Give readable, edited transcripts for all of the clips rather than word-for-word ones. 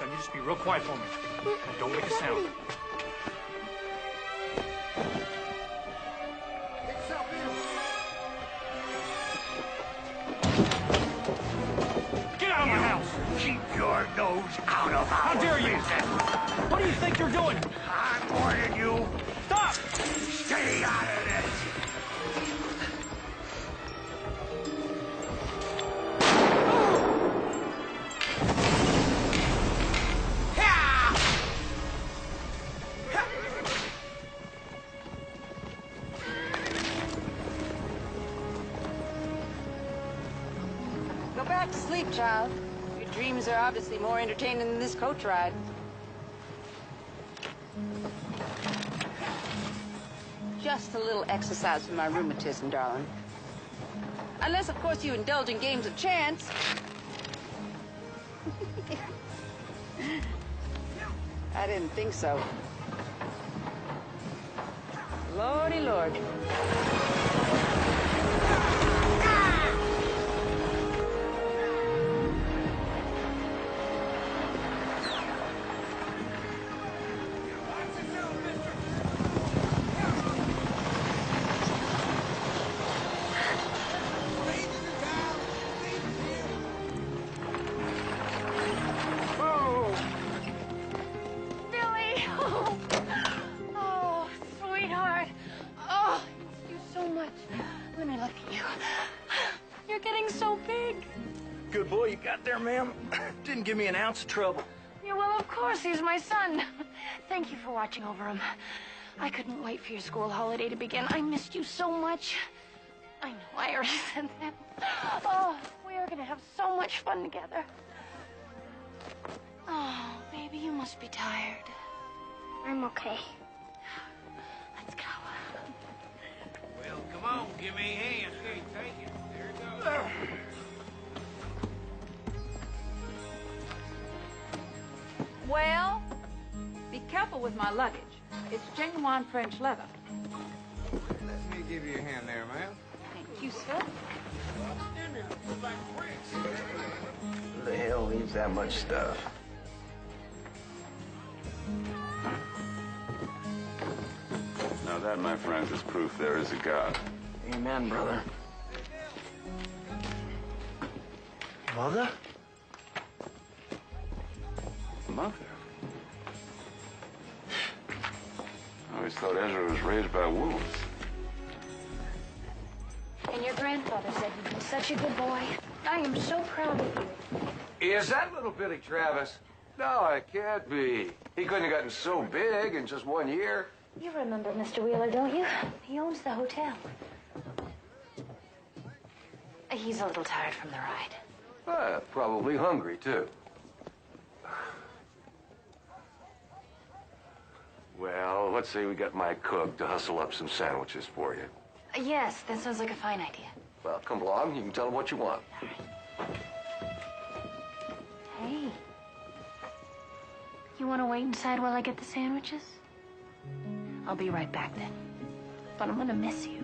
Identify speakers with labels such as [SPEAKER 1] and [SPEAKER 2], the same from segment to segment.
[SPEAKER 1] son. You just be real quiet for me. And don't make a sound. Get out of my house!
[SPEAKER 2] Keep your nose out of our
[SPEAKER 1] How dare you!
[SPEAKER 2] business.
[SPEAKER 1] What do you think you're doing?
[SPEAKER 2] I'm warning you.
[SPEAKER 1] Stop!
[SPEAKER 2] Stay out of this.
[SPEAKER 3] Go back to sleep, child. Your dreams are obviously more entertaining than this coach ride. Just a little exercise for my rheumatism, darling. Unless, of course, you indulge in games of chance. I didn't think so. Lordy, Lord.
[SPEAKER 4] Let me look at you. You're getting so big.
[SPEAKER 1] Good boy you got there, ma'am. Didn't give me an ounce of trouble.
[SPEAKER 4] Yeah, well, of course, he's my son. Thank you for watching over him. I couldn't wait for your school holiday to begin. I missed you so much. I know, I already said that. Oh, we are going to have so much fun together. Oh, baby, you must be tired.
[SPEAKER 5] I'm okay.
[SPEAKER 4] Let's go.
[SPEAKER 2] Well, come on, give me a hand. Here, take it. There it goes.
[SPEAKER 3] Well, be careful with my luggage. It's genuine French leather.
[SPEAKER 6] Let me give you a hand there, ma'am.
[SPEAKER 3] Thank you, sir.
[SPEAKER 6] Who the hell needs that much stuff?
[SPEAKER 7] Now that, my friends, is proof there is a God.
[SPEAKER 6] Amen, brother. Mother?
[SPEAKER 7] Mother? I always thought Ezra was raised by wolves.
[SPEAKER 4] And your grandfather said you've been such a good boy. I am so proud of you.
[SPEAKER 8] Is that little Billy Travis? No, it can't be. He couldn't have gotten so big in just 1 year.
[SPEAKER 4] You remember Mr. Wheeler, don't you? He owns the hotel. He's a little tired from the ride.
[SPEAKER 8] Probably hungry, too. Well, let's say we got my cook to hustle up some sandwiches for you.
[SPEAKER 4] Yes, that sounds like a fine idea.
[SPEAKER 8] Well, come along. You can tell him what you want.
[SPEAKER 4] All right. Hey. You want to wait inside while I get the sandwiches? I'll be right back then. But I'm gonna miss you.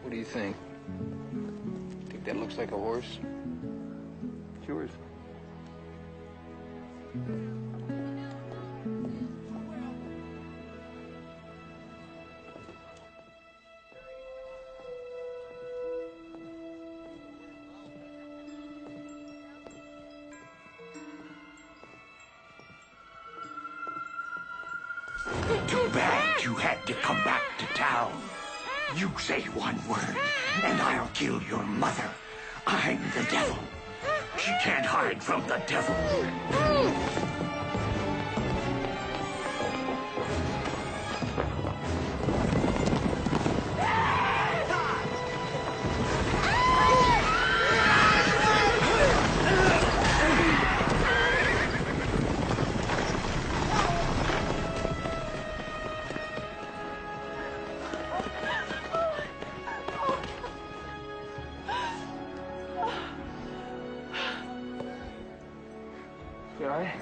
[SPEAKER 6] What do you think? Think that looks like a horse?
[SPEAKER 8] It's yours.
[SPEAKER 2] Too bad you had to come back to town. You say one word, and I'll kill your mother. I'm the devil. She can't hide from the devil.
[SPEAKER 6] all right?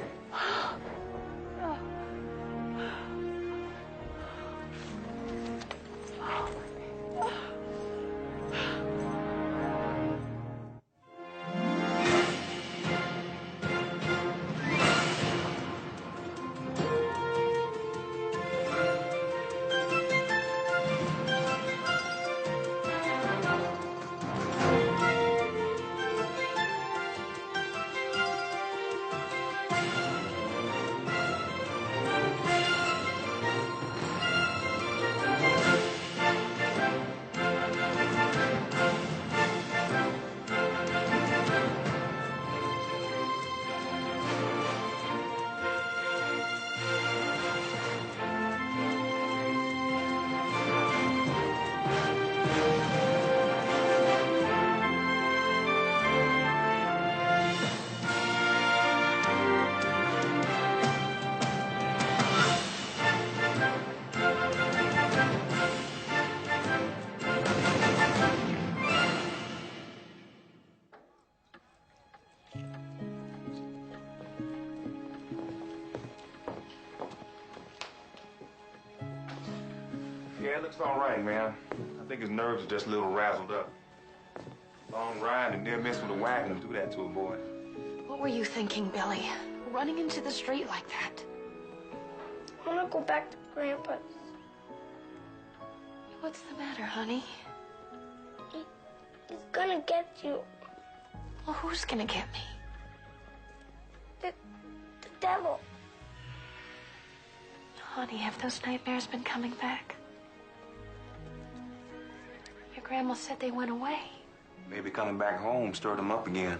[SPEAKER 8] Yeah, it looks all right, man. I think his nerves are just a little razzled up. Long ride and near miss with a wagon will do that to a boy.
[SPEAKER 4] What were you thinking, Billy? Running into the street like that?
[SPEAKER 5] I want to go back to Grandpa's.
[SPEAKER 4] What's the matter, honey?
[SPEAKER 5] He's gonna get you.
[SPEAKER 4] Well, who's gonna get me?
[SPEAKER 5] The devil.
[SPEAKER 4] Honey, have those nightmares been coming back? Your grandma said they went away.
[SPEAKER 8] Maybe coming back home stirred him up again.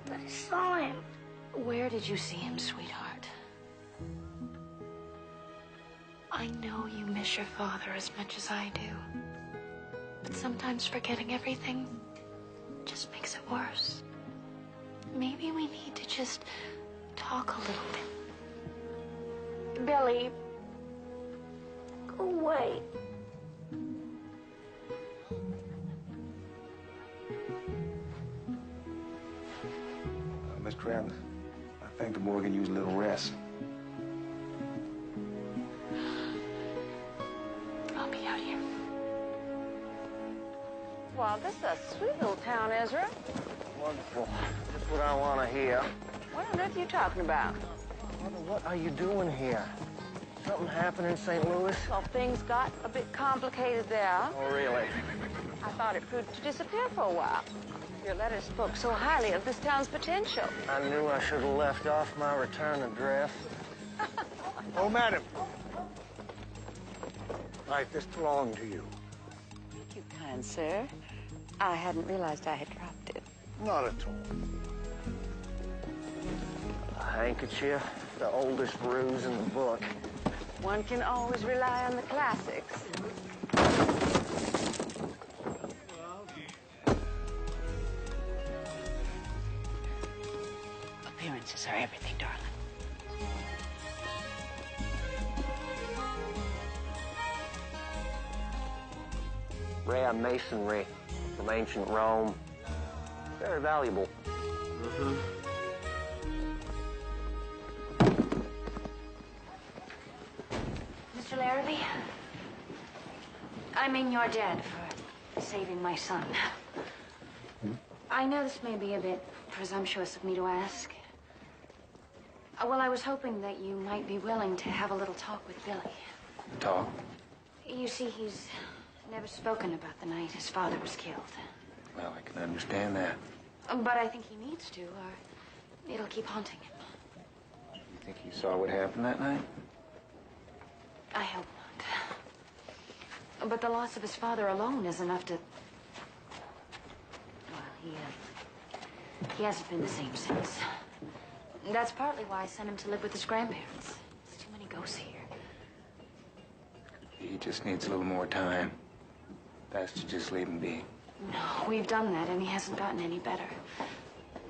[SPEAKER 5] But I saw him.
[SPEAKER 4] Where did you see him, sweetheart? I know you miss your father as much as I do. But sometimes forgetting everything just makes it worse. Maybe we need to just talk a little bit. Billy.
[SPEAKER 5] Go away.
[SPEAKER 8] Miss Travis, I think the boy can use a little rest.
[SPEAKER 4] I'll be out here.
[SPEAKER 3] Well, this is a sweet little town, Ezra.
[SPEAKER 9] Wonderful. Just what I want to hear.
[SPEAKER 3] What on earth are you talking about?
[SPEAKER 9] Mother, what are you doing here? Something happened in St. Louis?
[SPEAKER 3] Well, things got a bit complicated there.
[SPEAKER 9] Oh, really?
[SPEAKER 3] I thought it proved to disappear for a while. Your letter spoke so highly of this town's potential.
[SPEAKER 9] I knew I should have left off my return address.
[SPEAKER 10] Oh, madam. Right, this belonged to you.
[SPEAKER 3] Thank you, kind sir. I hadn't realized I had dropped it.
[SPEAKER 10] Not at all.
[SPEAKER 9] A handkerchief, the oldest ruse in the book.
[SPEAKER 3] One can always rely on the classics. Appearances are everything, darling.
[SPEAKER 9] Rare masonry from ancient Rome. Very valuable.
[SPEAKER 4] Mr. Larrabee, I mean your dad for saving my son. I know this may be a bit presumptuous of me to ask. Well, I was hoping that you might be willing to have a little talk with Billy.
[SPEAKER 8] Talk?
[SPEAKER 4] You see, he's never spoken about the night his father was killed.
[SPEAKER 8] Well, I can understand that.
[SPEAKER 4] But I think he needs to, or it'll keep haunting him.
[SPEAKER 8] You think he saw what happened that night?
[SPEAKER 4] I hope not. But the loss of his father alone is enough to... Well, he hasn't been the same since. That's partly why I sent him to live with his grandparents. There's too many ghosts here.
[SPEAKER 8] He just needs a little more time. Best to just leave him be.
[SPEAKER 4] No, we've done that, and he hasn't gotten any better.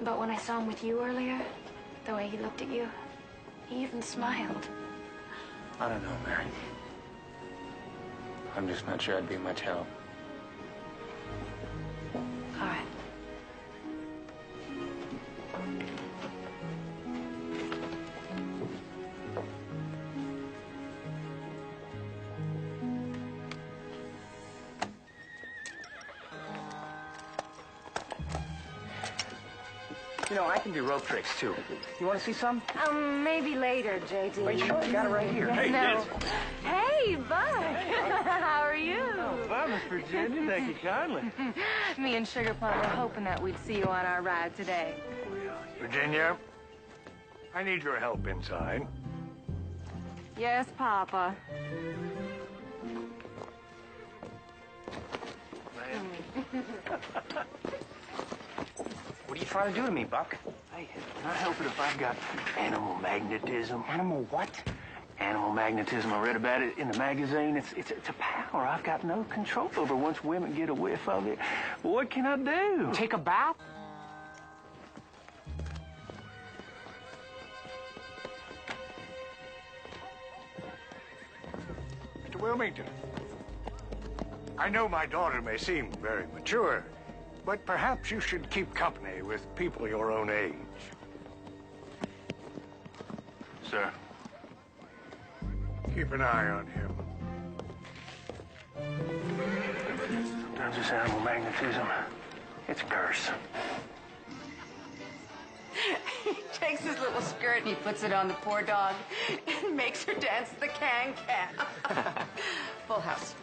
[SPEAKER 4] But when I saw him with you earlier, the way he looked at you, he even smiled.
[SPEAKER 8] I don't know, Mary. I'm just not sure I'd be much help.
[SPEAKER 4] All right.
[SPEAKER 9] You know, I can do rope tricks, too. You want to see some?
[SPEAKER 4] Maybe later, J.D.
[SPEAKER 9] Wait, sure, I got it right here. Hey,
[SPEAKER 4] no. Hey, Buck. How are you?
[SPEAKER 9] Oh, bye, Miss Virginia. Thank you kindly.
[SPEAKER 4] Me and Sugar Plum were hoping that we'd see you on our ride today.
[SPEAKER 10] Virginia, I need your help inside.
[SPEAKER 4] Yes, Papa.
[SPEAKER 9] What are you trying to do to me, Buck? Hey, can I help it if I've got animal magnetism? Animal what? Animal magnetism. I read about it in the magazine. It's a power I've got no control over once women get a whiff of it. Well, what can I do? Take a bath?
[SPEAKER 10] Mr. Wilmington, I know my daughter may seem very mature, but perhaps you should keep company with people your own age.
[SPEAKER 9] Sir.
[SPEAKER 10] Keep an eye on him.
[SPEAKER 9] Sometimes this animal magnetism, it's a curse.
[SPEAKER 3] He takes his little skirt and he puts it on the poor dog and makes her dance the can-can. Full house.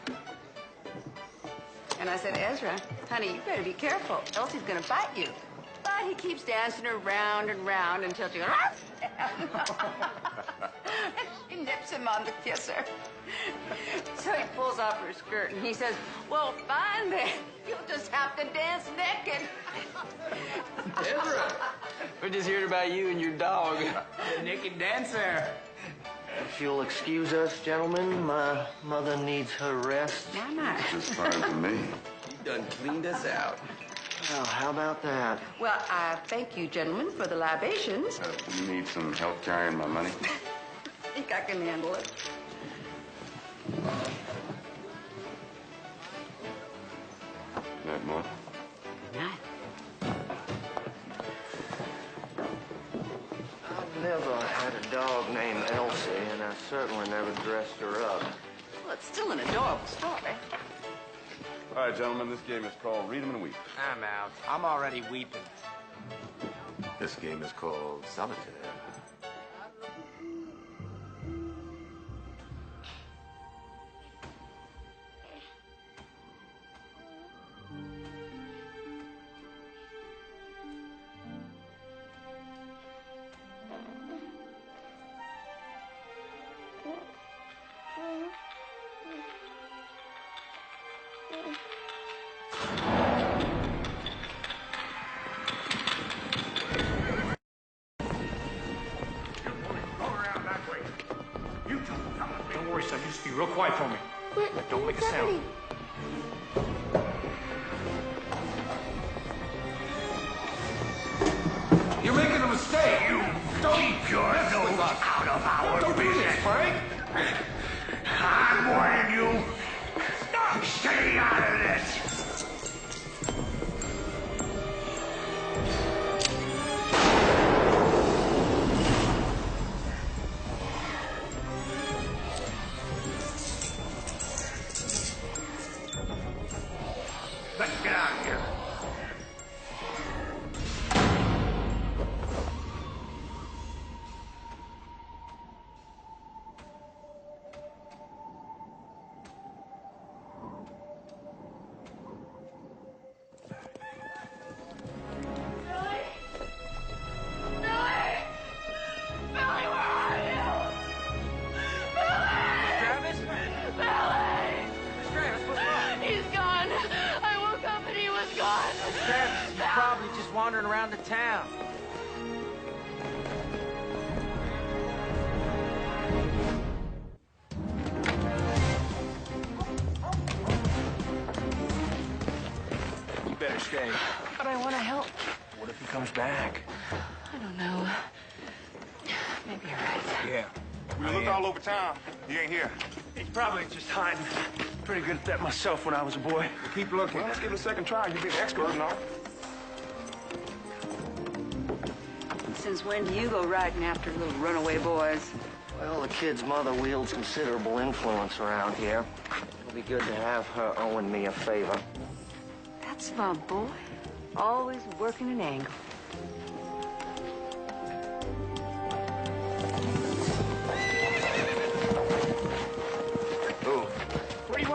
[SPEAKER 3] And I said, Ezra, honey, you better be careful, else he's gonna bite you. But he keeps dancing her round and round until she goes, and she nips him on the kisser. So he pulls off her skirt and he says, well, fine then, you'll just have to dance naked.
[SPEAKER 1] Ezra, we're just hearing about you and your dog.
[SPEAKER 9] The naked dancer. If you'll excuse us, gentlemen, my mother needs her rest.
[SPEAKER 3] Mama.
[SPEAKER 7] Just fine for me.
[SPEAKER 1] You done cleaned us out.
[SPEAKER 9] Well, how about that?
[SPEAKER 3] Well, I thank you, gentlemen, for the libations.
[SPEAKER 7] You need some help carrying my money?
[SPEAKER 3] I think I can handle it.
[SPEAKER 7] That more?
[SPEAKER 3] Nice.
[SPEAKER 9] I've never had a dog named Elsie, and I certainly never dressed her up.
[SPEAKER 3] Well, it's still an adorable story.
[SPEAKER 7] All right, gentlemen, this game is called Read 'em and Weep.
[SPEAKER 6] I'm out. I'm already weeping.
[SPEAKER 1] This game is called Solitaire.
[SPEAKER 10] Don't worry, son. You just be real quiet for me. Don't make a sound.
[SPEAKER 8] You're making a mistake.
[SPEAKER 2] You keep your nose out of our business.
[SPEAKER 8] Frank.
[SPEAKER 2] I'm warning you. Stay out of this. Let's get out of here.
[SPEAKER 6] Travis, you're probably just wandering around the town.
[SPEAKER 9] You better stay.
[SPEAKER 4] But I want to help.
[SPEAKER 9] What if he comes back?
[SPEAKER 4] I don't know. Maybe you're right.
[SPEAKER 9] Yeah.
[SPEAKER 8] We looked all over town. He ain't here.
[SPEAKER 9] He's probably just hiding. Pretty good at that myself when I was a boy.
[SPEAKER 8] Keep looking. Well, let's give it a second try. You've been expert and all.
[SPEAKER 3] Since when do you go riding after little runaway boys?
[SPEAKER 9] Well, the kid's mother wields considerable influence around here. It'll be good to have her owing me a favor.
[SPEAKER 3] That's my boy. Always working an angle.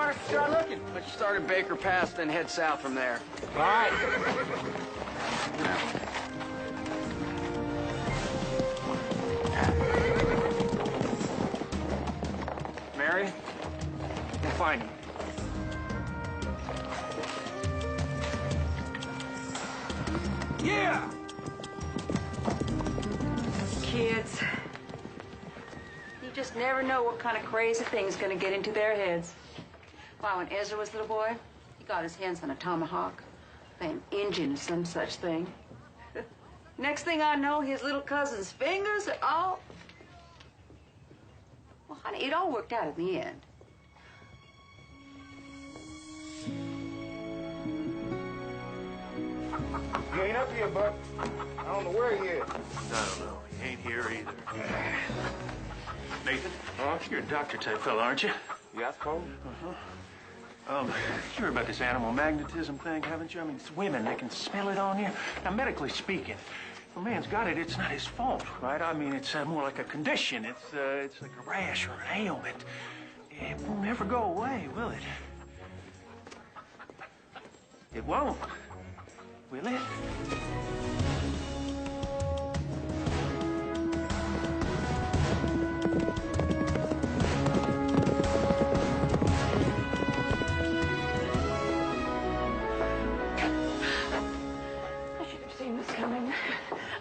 [SPEAKER 6] want us to start looking?
[SPEAKER 1] Let's start at Baker Pass, then head south from there.
[SPEAKER 6] All right.
[SPEAKER 9] Mary, we'll find him.
[SPEAKER 6] Yeah!
[SPEAKER 3] Kids, you just never know what kind of crazy thing's gonna get into their heads. Why, when Ezra was a little boy, he got his hands on a tomahawk, an engine or some such thing. Next thing I know, his little cousin's fingers are all... Well, honey, it all worked out in the end.
[SPEAKER 8] He ain't up here, Buck. I don't know where he is.
[SPEAKER 9] I don't know. He ain't here either. Nathan? Huh? You're a doctor type fella, aren't you?
[SPEAKER 8] Yeah, I suppose.
[SPEAKER 9] You heard about this animal magnetism thing, haven't you? I mean, it's women, they can smell it on you. Now, medically speaking, if a man's got it, it's not his fault, right? I mean, it's more like a condition. It's like a rash or an ailment. It won't ever go away, will it? It won't, will it?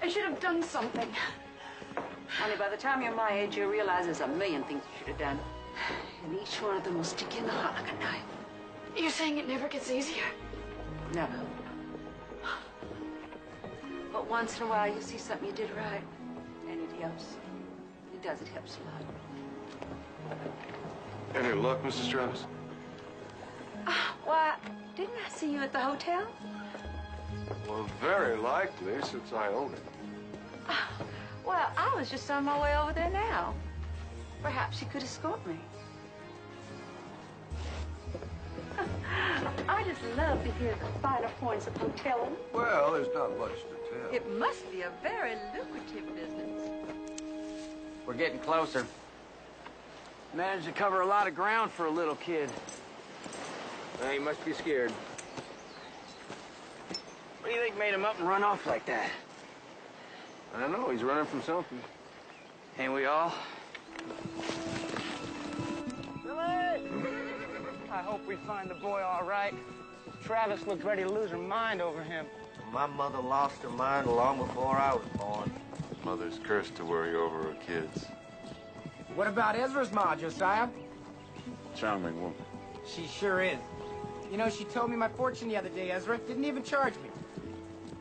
[SPEAKER 4] I should have done something.
[SPEAKER 3] Honey, by the time you're my age, you'll realize there's a million things you should have done. And each one of them will stick you in the heart like a knife.
[SPEAKER 4] You're saying it never gets easier?
[SPEAKER 3] Never. But once in a while, you see something you did right, and it helps. It does. It helps a lot.
[SPEAKER 8] Any luck, Mrs. Travis?
[SPEAKER 3] Why, didn't I see you at the hotel?
[SPEAKER 8] Well, very likely, since I own it.
[SPEAKER 3] Well, I was just on my way over there now. Perhaps you could escort me. I just love to hear the finer points of hoteling.
[SPEAKER 6] Well, there's not much to tell.
[SPEAKER 3] It must be a very lucrative business.
[SPEAKER 1] We're getting closer. Managed to cover a lot of ground for a little kid.
[SPEAKER 6] Well, he must be scared.
[SPEAKER 1] What do you think made him up and run off like that?
[SPEAKER 6] I don't know. He's running from something.
[SPEAKER 1] Ain't we all?
[SPEAKER 11] Billy! I hope we find the boy all right. Travis looked ready to lose her mind over him.
[SPEAKER 12] My mother lost her mind long before I was born.
[SPEAKER 7] Mother's cursed to worry over her kids.
[SPEAKER 6] What about Ezra's ma, Josiah?
[SPEAKER 7] Charming woman.
[SPEAKER 6] She sure is. You know, she told me my fortune the other day, Ezra. Didn't even charge me.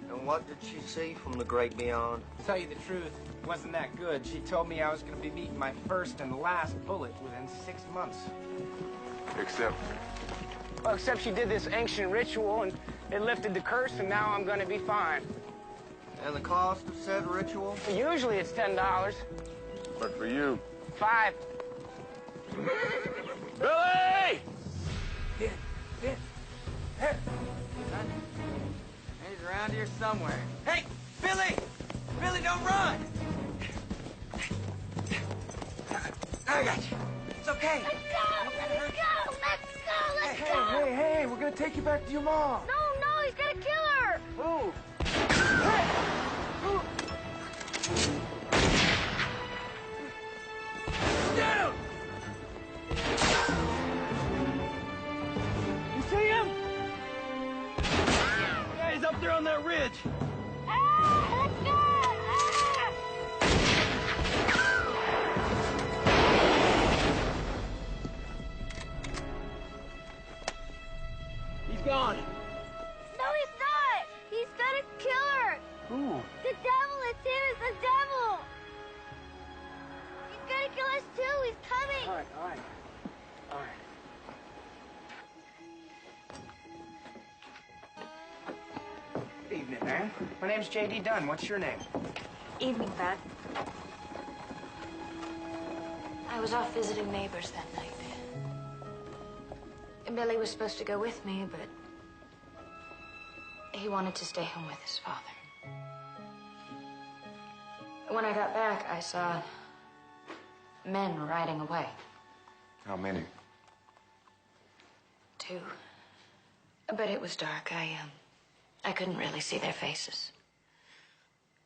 [SPEAKER 12] And what did she see from the great beyond?
[SPEAKER 6] To tell you the truth, it wasn't that good. She told me I was going to be meeting my first and last bullet within 6 months.
[SPEAKER 8] Except...
[SPEAKER 11] Well, except she did this ancient ritual and it lifted the curse and now I'm gonna be fine.
[SPEAKER 12] And the cost of said ritual?
[SPEAKER 11] Usually it's $10.
[SPEAKER 7] But for you...
[SPEAKER 11] 5.
[SPEAKER 1] Billy!
[SPEAKER 6] Hey.
[SPEAKER 1] He's around here somewhere.
[SPEAKER 6] Hey, Billy! Billy, don't run! I got you. It's okay.
[SPEAKER 5] Let's go! Let's go!
[SPEAKER 6] Hey, we're gonna take you back to your mom.
[SPEAKER 5] No, he's gonna kill her!
[SPEAKER 6] Who? Down!
[SPEAKER 1] You see him? Yeah, he's up there on that ridge.
[SPEAKER 5] Let's go!
[SPEAKER 1] He's gone.
[SPEAKER 5] No, he's not! He's gonna kill her!
[SPEAKER 9] Who?
[SPEAKER 5] The devil! It's him! It's the devil! He's gonna kill us too! He's coming!
[SPEAKER 1] All right.
[SPEAKER 6] Good evening, man. My name's J.D. Dunn. What's your name?
[SPEAKER 4] Evening, Pat. I was off visiting neighbors that night. And Billy was supposed to go with me, but he wanted to stay home with his father. When I got back, I saw men riding away.
[SPEAKER 8] How many?
[SPEAKER 4] too. But it was dark. I couldn't really see their faces.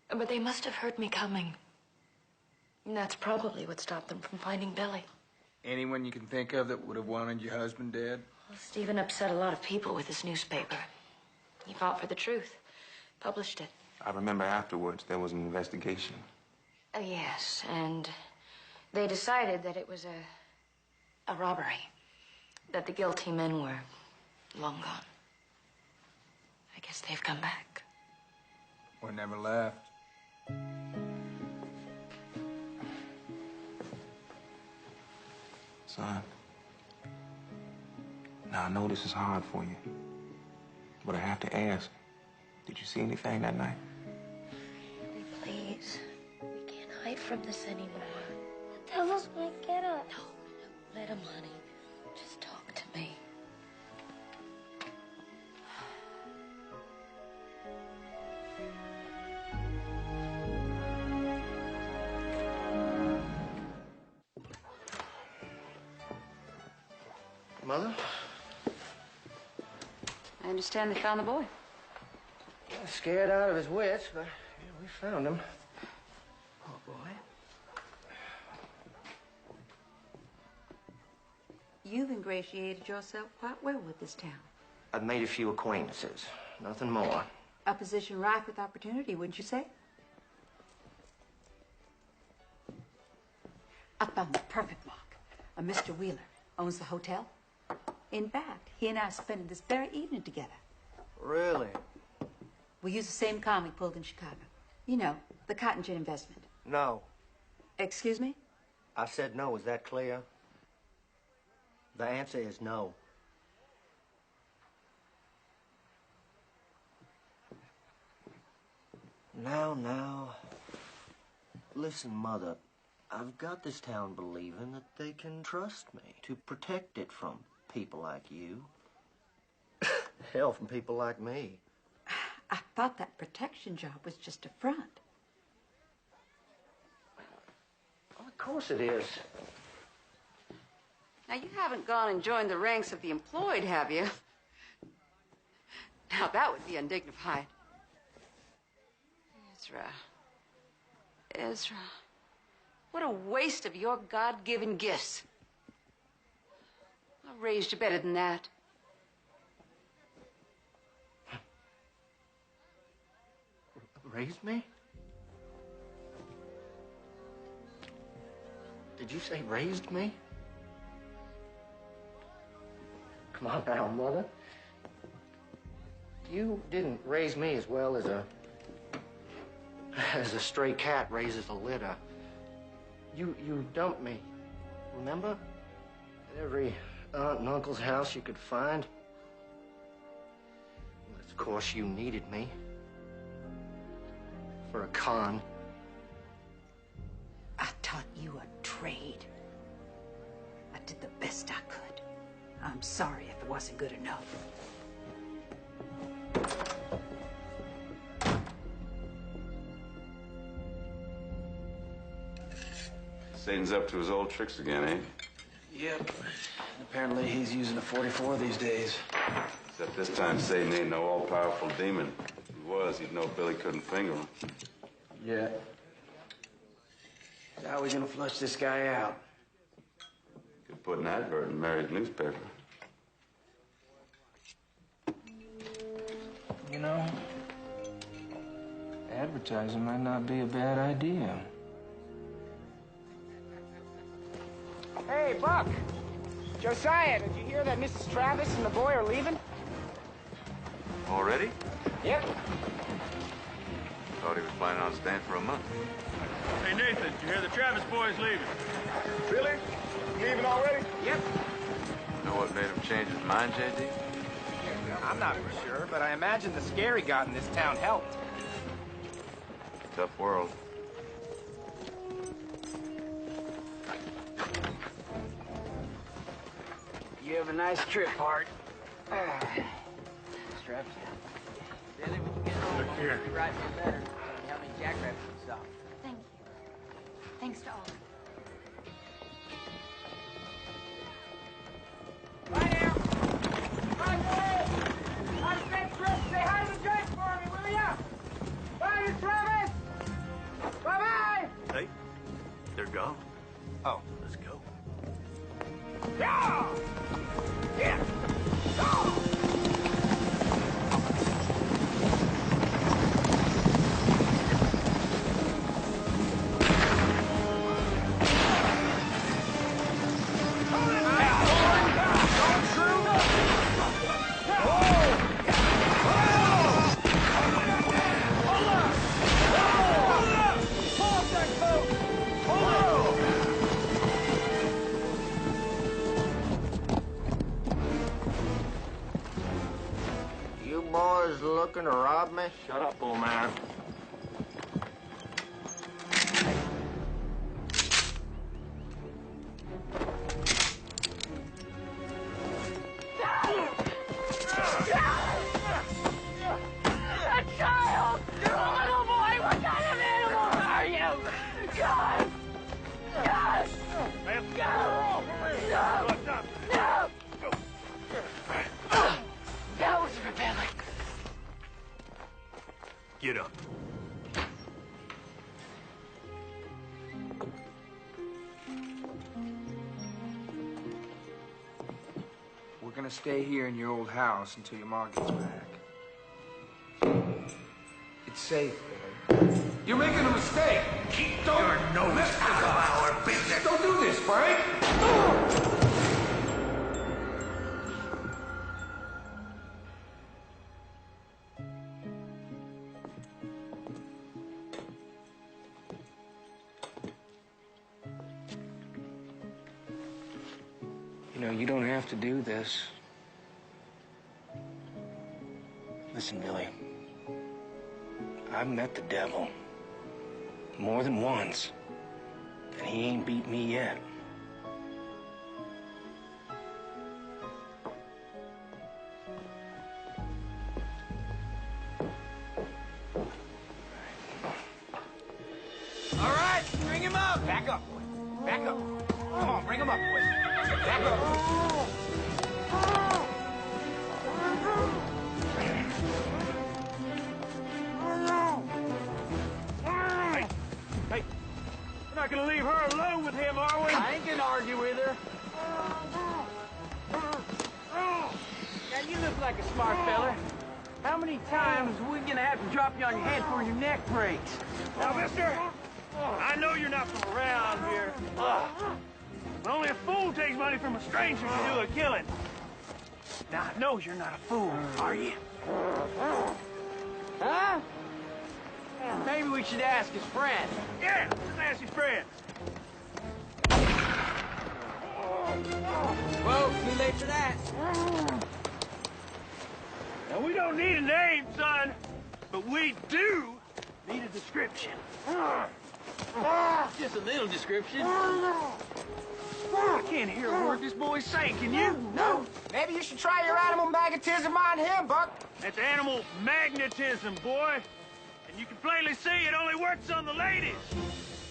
[SPEAKER 4] But they must have heard me coming. And that's probably what stopped them from finding Billy.
[SPEAKER 6] Anyone you can think of that would have wanted your husband dead?
[SPEAKER 4] Well, Stephen upset a lot of people with his newspaper. He fought for the truth, published it.
[SPEAKER 8] I remember afterwards there was an investigation.
[SPEAKER 4] Yes, and they decided that it was a robbery, that the guilty men were long gone. I guess they've come back.
[SPEAKER 6] Or never left.
[SPEAKER 8] Son, now I know this is hard for you, but I have to ask, did you see anything that night?
[SPEAKER 4] Please, we can't hide from this anymore.
[SPEAKER 5] The devil's gonna get us.
[SPEAKER 4] No, let him, honey. Just talk to me.
[SPEAKER 12] Mother?
[SPEAKER 3] I understand they found the boy.
[SPEAKER 12] Scared out of his wits, but yeah, we found him. Poor boy.
[SPEAKER 3] You've ingratiated yourself quite well with this town.
[SPEAKER 12] I've made a few acquaintances. Nothing more.
[SPEAKER 3] A position rife with opportunity, wouldn't you say? I found the perfect mark. A Mr. Wheeler owns the hotel. In fact, he and I are spending this very evening together.
[SPEAKER 12] Really?
[SPEAKER 3] We use the same car we pulled in Chicago. You know, the cotton gin investment.
[SPEAKER 12] No.
[SPEAKER 3] Excuse me?
[SPEAKER 12] I said no. Is that clear? The answer is no. Now. Listen, Mother. I've got this town believing that they can trust me to protect it from people like you. Hell, from people like me.
[SPEAKER 3] I thought that protection job was just a front.
[SPEAKER 12] Well, of course it is.
[SPEAKER 3] Now, you haven't gone and joined the ranks of the employed, have you? Now, that would be undignified. Ezra. What a waste of your God-given gifts. I raised you better than that.
[SPEAKER 12] Raised me? Did you say raised me? Come on now, Mother. You didn't raise me as well as a stray cat raises a litter. You dumped me, remember? At every aunt and uncle's house you could find. Of course, you needed me. For a con.
[SPEAKER 3] I taught you a trade. I did the best I could. I'm sorry if it wasn't good enough.
[SPEAKER 7] Satan's up to his old tricks again, eh?
[SPEAKER 1] Yep. Apparently he's using a 44 these days.
[SPEAKER 7] Except this time Satan ain't no all-powerful demon. If he was, he'd know Billy couldn't finger him.
[SPEAKER 1] Yeah. So how are we gonna flush this guy out?
[SPEAKER 7] Could put an advert in Mary's newspaper.
[SPEAKER 6] You know, advertising might not be a bad idea. Hey, Buck! Josiah, did you hear that Mrs. Travis and the boy are leaving?
[SPEAKER 7] Already?
[SPEAKER 6] Yep.
[SPEAKER 7] Thought he was planning on staying for a month.
[SPEAKER 13] Hey, Nathan, did you hear the Travis boys leaving?
[SPEAKER 8] Billy? Leaving already?
[SPEAKER 6] Yep.
[SPEAKER 7] Know what made him change his mind, J.D.?
[SPEAKER 6] I'm not for sure, but I imagine the scare he got in this town helped.
[SPEAKER 7] Tough world.
[SPEAKER 1] You have a nice trip, Hart. Straps down.
[SPEAKER 10] Billy, when you get home,
[SPEAKER 1] Look here.
[SPEAKER 10] I'll be writing you a letter telling you how many jackrabbits you saw.
[SPEAKER 4] Thank you. Thanks to all.
[SPEAKER 6] Bye now.
[SPEAKER 12] looking to rob me?
[SPEAKER 9] Shut up, old man.
[SPEAKER 4] A child! You're a little boy! What kind of animal are you? God! God! God! No! No! That was rebelling.
[SPEAKER 10] Get up.
[SPEAKER 6] We're gonna stay here in your old house until your mom gets back. It's safe, Billy. You're making a mistake.
[SPEAKER 2] Keep your nose out of our business.
[SPEAKER 6] Don't do this, Frank. You know, you don't have to do this. Listen, Billy. I've met the devil more than once, and he ain't beat me yet.
[SPEAKER 11] All right, bring him up. Back up, boy. Back up. Come on, bring him up, boy. Back up.
[SPEAKER 13] Hey, we're not gonna leave her alone with him, are we?
[SPEAKER 1] I ain't gonna argue with her.
[SPEAKER 11] Now, you look like a smart fella. How many times are we gonna have to drop you on your head before your neck breaks?
[SPEAKER 13] Now, mister, I know you're not from around here. But only a fool takes money from a stranger to do a killing. Now, I know you're not a fool, are you?
[SPEAKER 11] Huh? Maybe we should ask his friend.
[SPEAKER 13] Yeah, let's ask your friend.
[SPEAKER 11] Well, too late for that.
[SPEAKER 13] Now, we don't need a name, son, but we do need a description.
[SPEAKER 11] Just a little description.
[SPEAKER 13] I can't hear a word this boy's saying, can you?
[SPEAKER 11] No. Maybe you should try your animal magnetism on him, Buck.
[SPEAKER 13] That's animal magnetism, boy. And you can plainly see it only works on the ladies.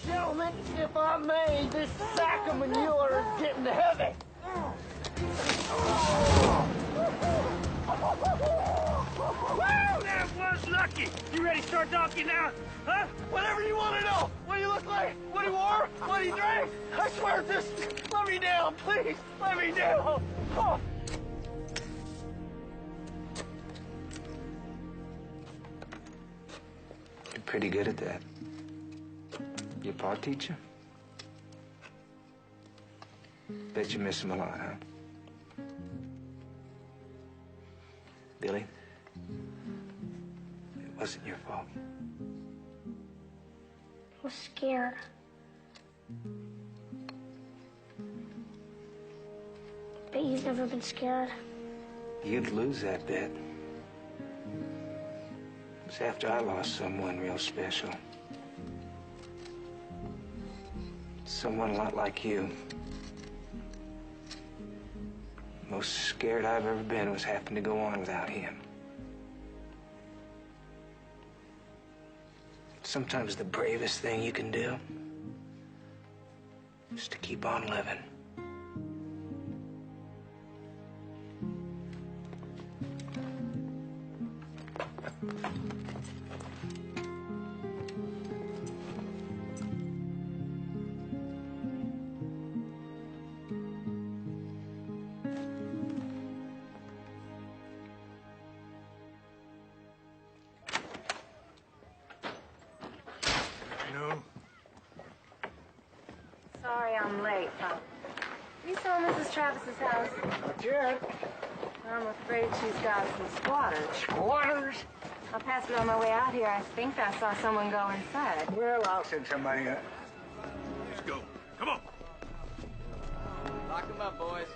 [SPEAKER 11] Gentlemen, if I may, this sack of manure is getting heavy.
[SPEAKER 13] Woo! That was lucky. You ready to start talking now? Huh?
[SPEAKER 11] Whatever you want to know. What do you look like? What he wore? What he drank? I swear, just let me down, please. Let me down. Oh.
[SPEAKER 6] You're pretty good at that. Your pa teacher? Bet you miss him a lot, huh? Billy, it wasn't your fault.
[SPEAKER 5] I was scared. Bet you've never been scared.
[SPEAKER 6] You'd lose that bet. It was after I lost someone real special. Someone a lot like you. Most scared I've ever been was having to go on without him. Sometimes the bravest thing you can do is to keep on living.
[SPEAKER 3] Sorry I'm late, Pop. You saw Mrs. Travis's house?
[SPEAKER 10] Not yet.
[SPEAKER 3] I'm afraid she's got some squatters.
[SPEAKER 10] Squatters?
[SPEAKER 3] I passed it on my way out here. I think I saw someone go inside.
[SPEAKER 10] Well, I'll send somebody up.
[SPEAKER 13] Let's go. Come on.
[SPEAKER 11] Lock him up, boys.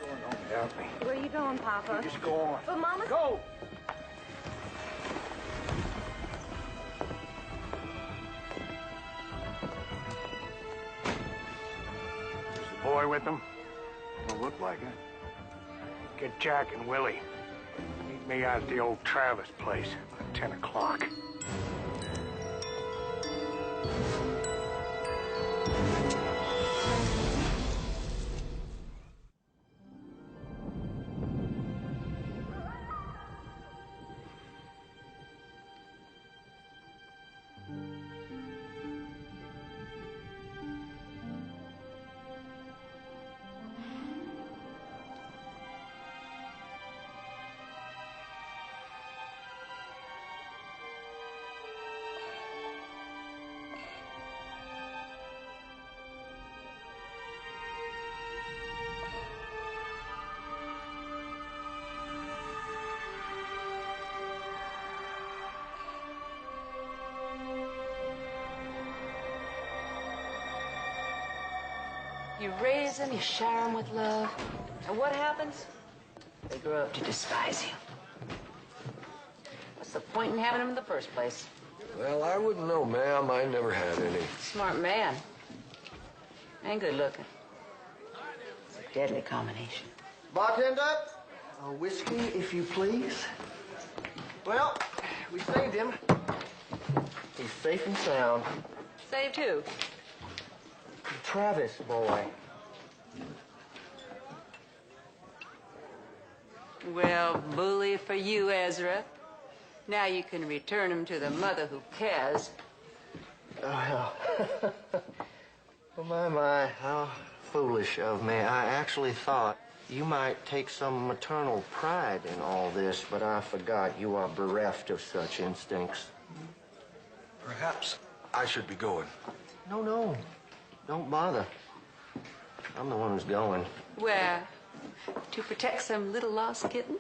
[SPEAKER 10] Go on, help me.
[SPEAKER 3] Where are you going, Papa?
[SPEAKER 10] You just go on.
[SPEAKER 3] But Mama...
[SPEAKER 10] Go! with them? Don't look like it. Get Jack and Willie. Meet me out at the old Travis place at 10 o'clock.
[SPEAKER 3] You raise them, you shower them with love. And what happens? They grow up to despise you. What's the point in having them in the first place?
[SPEAKER 14] Well, I wouldn't know, ma'am. I never had any.
[SPEAKER 3] Smart man. And good looking. It's a deadly combination.
[SPEAKER 12] Bartender, a whiskey, if you please. Well, we saved him. He's safe and sound.
[SPEAKER 3] Saved who?
[SPEAKER 12] Travis, boy.
[SPEAKER 3] Well, bully for you, Ezra. Now you can return him to the mother who cares.
[SPEAKER 12] Well, oh, my, how foolish of me. I actually thought you might take some maternal pride in all this, but I forgot you are bereft of such instincts.
[SPEAKER 14] Perhaps I should be going.
[SPEAKER 12] No. Don't bother. I'm the one who's going.
[SPEAKER 3] Where? To protect some little lost kitten?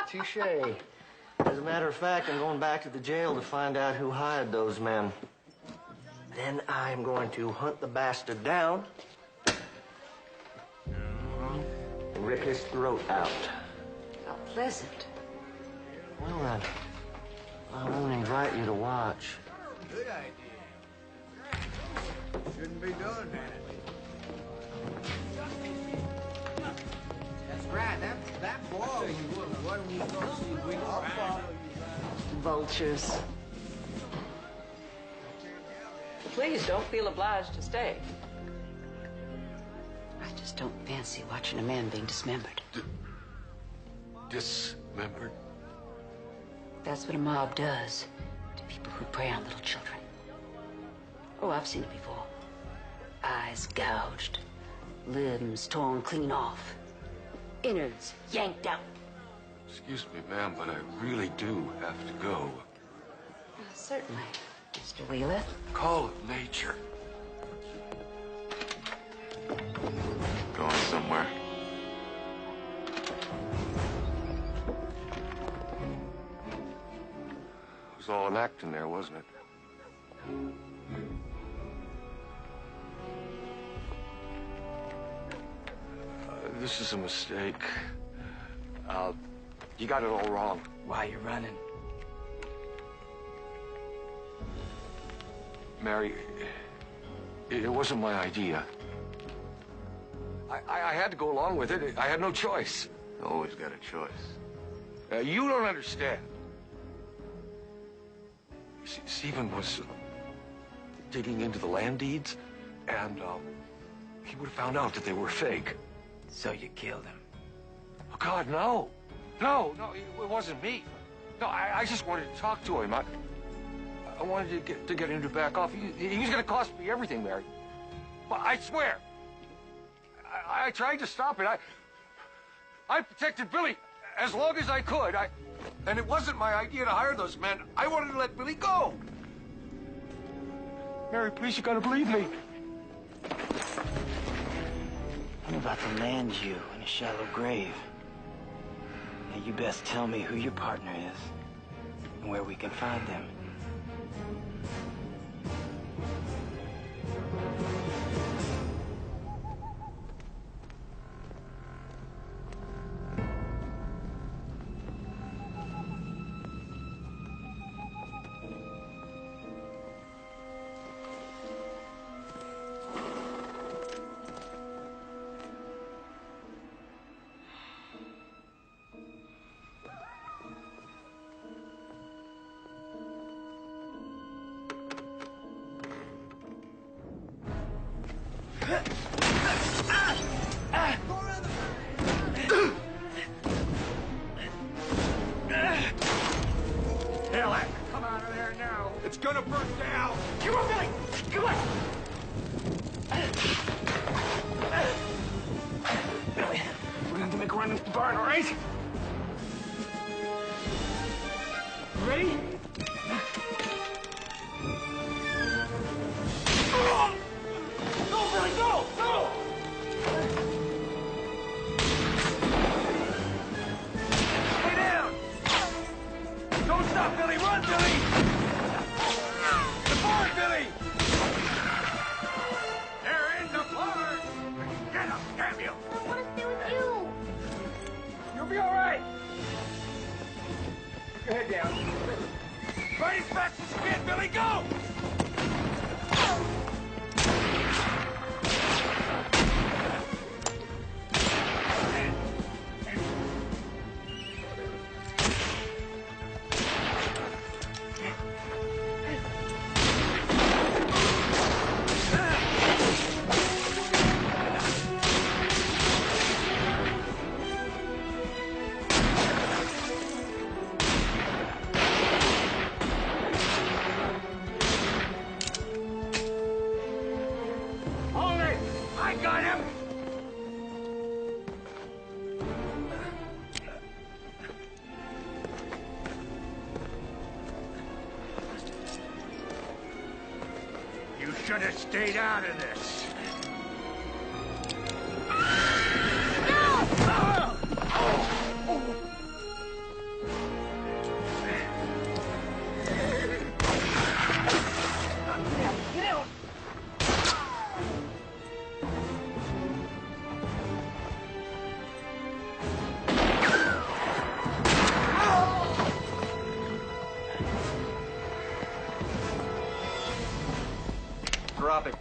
[SPEAKER 12] Touche. As a matter of fact, I'm going back to the jail to find out who hired those men. Then I'm going to hunt the bastard down and rip his throat out.
[SPEAKER 3] How pleasant.
[SPEAKER 12] Well, then, I won't invite you to watch.
[SPEAKER 1] Good idea. Shouldn't be doing that. That's right. That boy was what we gonna see. We all follow you.
[SPEAKER 3] Vultures. Please don't feel obliged to stay. I just don't fancy watching a man being dismembered.
[SPEAKER 14] Dismembered?
[SPEAKER 3] That's what a mob does to people who prey on little children. Oh, I've seen it before. Eyes gouged, limbs torn clean off, innards yanked out.
[SPEAKER 14] Excuse me, ma'am, but I really do have to go.
[SPEAKER 3] Certainly, Mr. Wheeler.
[SPEAKER 14] Call it nature.
[SPEAKER 7] Going somewhere?
[SPEAKER 14] It was all an act in there, wasn't it? This is a mistake. You got it all wrong.
[SPEAKER 11] Why you running?
[SPEAKER 14] Mary, it wasn't my idea. I had to go along with it. I had no choice.
[SPEAKER 7] Always got a choice.
[SPEAKER 14] You don't understand. Stephen was digging into the land deeds, and he would have found out that they were fake.
[SPEAKER 11] So you killed him?
[SPEAKER 14] Oh, God, no. No, it wasn't me. No, I just wanted to talk to him. I wanted to get him to back off. He was going to cost me everything, Mary. But I swear, I tried to stop it. I protected Billy as long as I could. And it wasn't my idea to hire those men. I wanted to let Billy go. Mary, please, you got to believe me.
[SPEAKER 11] I'm about to land you in a shallow grave. Now you best tell me who your partner is and where we can find them.
[SPEAKER 10] They'll have to come out of there now.
[SPEAKER 14] It's gonna burn down.
[SPEAKER 10] Come on, Billy! Come on! Billy, we're gonna have to make a run into the barn, all right? You ready? Go, Billy, go! Go! Stay down! Don't stop, Billy! Run, Billy! The barn, Billy! They're in the barn! Get up, damn you!
[SPEAKER 5] I want to stay with you.
[SPEAKER 10] You'll be all right! Put your head down. Right as fast as you can, Billy, go! Hold it! I got him! You should have stayed out of this. Get out!
[SPEAKER 6] Drop it.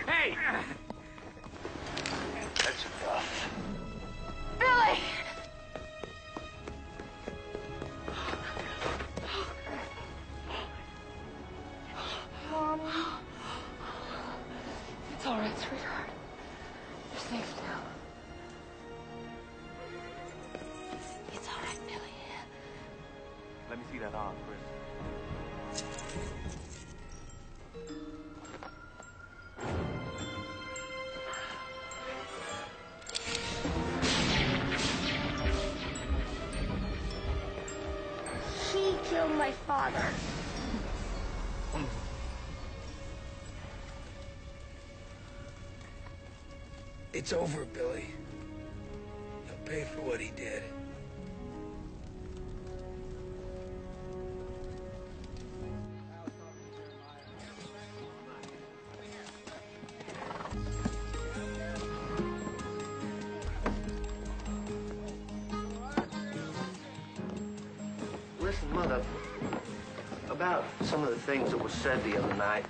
[SPEAKER 10] Hey!
[SPEAKER 14] That's enough.
[SPEAKER 4] Billy! Mom. It's all right, sweetheart. You're safe now. It's all right, Billy.
[SPEAKER 8] Let me see that arm, Chris.
[SPEAKER 5] She killed my father.
[SPEAKER 15] It's over, Billy. He'll pay for what he did.
[SPEAKER 12] Listen, Mother, about some of the things that were said the other night,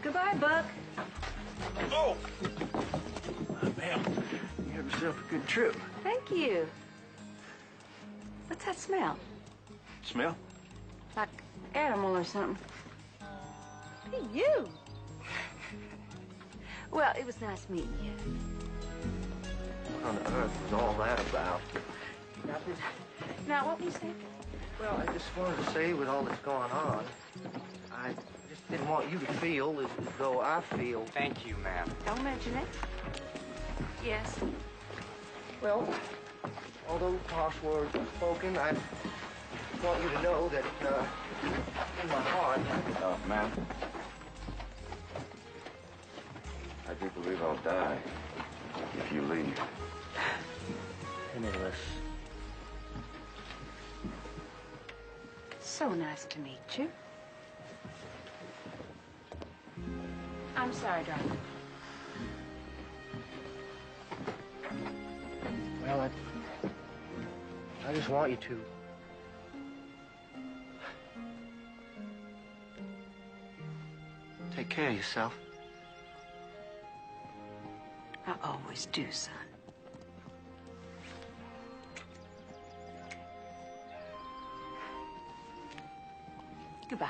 [SPEAKER 3] Goodbye, Buck.
[SPEAKER 10] Oh! Ma'am, you have yourself a good trip.
[SPEAKER 3] Thank you. What's that smell?
[SPEAKER 10] Smell?
[SPEAKER 3] Like animal or something. Hey, you. Well, it was nice meeting you.
[SPEAKER 12] what on earth was all that about?
[SPEAKER 3] Nothing. Now, what were you saying?
[SPEAKER 12] Well, I just wanted to say with all that's going on, I just didn't want you to feel as though I feel.
[SPEAKER 9] Thank you, ma'am.
[SPEAKER 3] Don't mention it. Yes.
[SPEAKER 12] Well, although harsh words were spoken, I want you to know that in my heart,
[SPEAKER 7] Ma'am. I do believe I'll die if you leave.
[SPEAKER 12] penniless.
[SPEAKER 3] So nice to meet you. I'm sorry, darling.
[SPEAKER 12] Well, I just want you to. Take care of yourself.
[SPEAKER 3] I always do, son. Goodbye.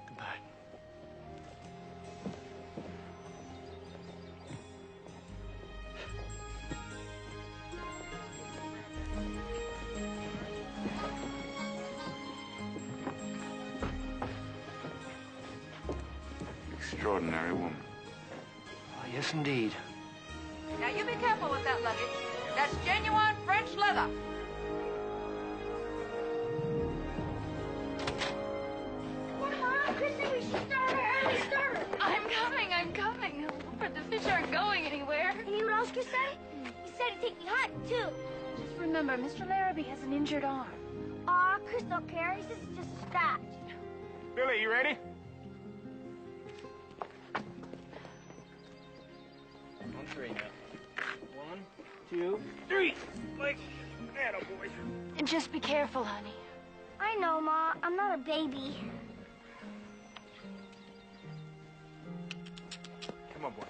[SPEAKER 11] Goodbye.
[SPEAKER 7] Extraordinary woman.
[SPEAKER 11] Oh, yes, indeed.
[SPEAKER 3] Now, you be careful with that luggage. That's genuine French leather.
[SPEAKER 5] Kristen, we should start her early starter.
[SPEAKER 4] I'm coming. But the fish aren't going anywhere.
[SPEAKER 5] And you know what else you said? He said he'd take me hunting, too.
[SPEAKER 4] Just remember, Mr. Larrabee has an injured arm.
[SPEAKER 5] Aw, Chris don't care. He says it's just a scratch.
[SPEAKER 8] Billy, you ready?
[SPEAKER 11] On three now. 1, 2, 3. Like that, oh boy.
[SPEAKER 4] And just be careful, honey.
[SPEAKER 5] I know, Ma. I'm not a baby.
[SPEAKER 8] Come on, boy.